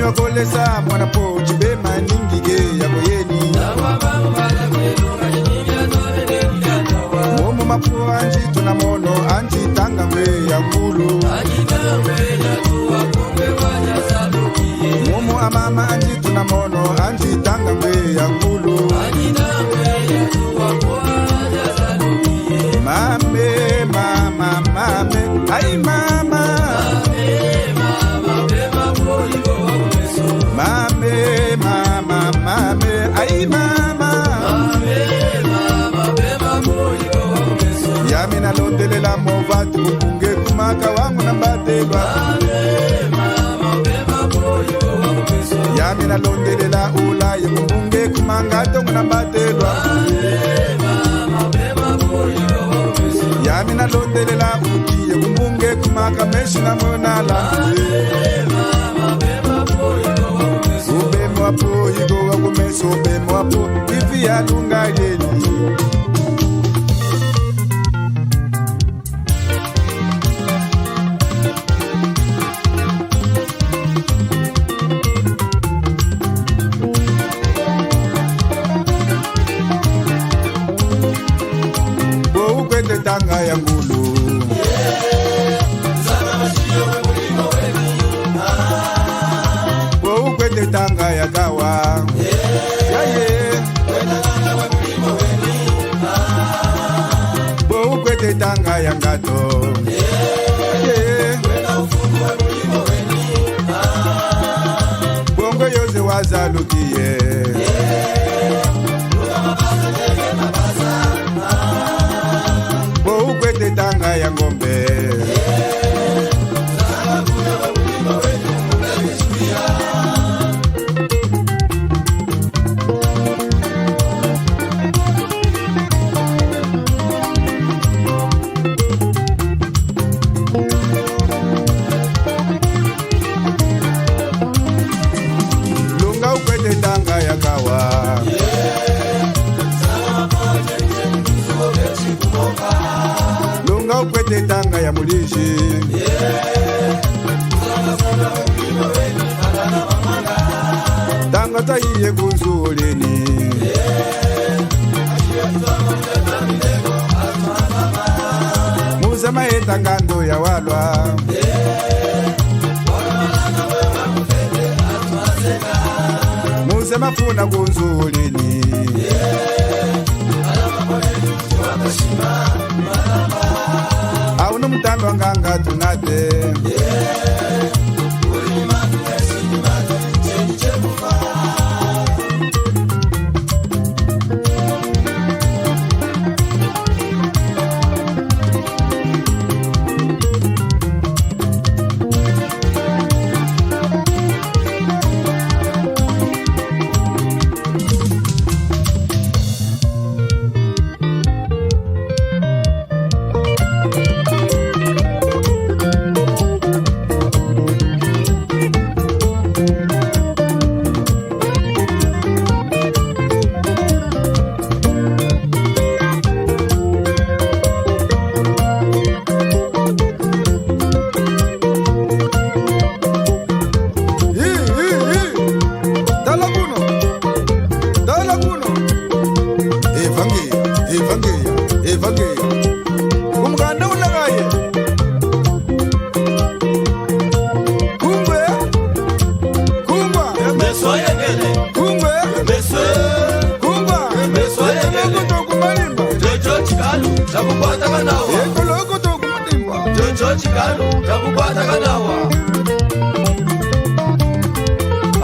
wakolesa mwana po chibema ningige yako yeni momo mapo anji tunamono anji tanga mwe ya ngulu momo amama anji tunamono anji tanga mwe ya ngulu mame mama mame ai mama mame mama mame ai mama yamina londelela movati mukunge kumaka wangu nambadelwa yamina londelela ulaye mukunge kumanga tongu nambadelwa yamina londelela ukiye kumbunge kumaka meshi na monala ubemo wapo higo wakumeso ubemo wapo ifi ya lunga yeni tanga ya ngulu ukwete tanga ya kawa ukwete tanga ya ngato bongo yose wazalukiye ukwete tanga ya ngombe lunga ukwete tanga ya kawa lunga ukwete tanga ya mulishi tanga taiye kunzulini muza maeta ngando ya walwa muza mafuna kunzulini auno mutando nganga tunate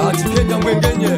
atikenda mwengenye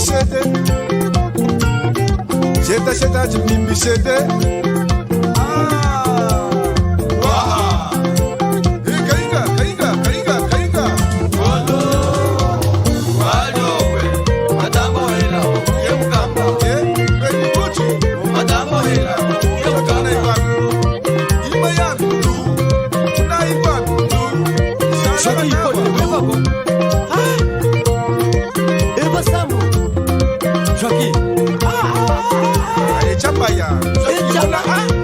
chimbimbishete Cheta cheta chimbimbishete Chapaya.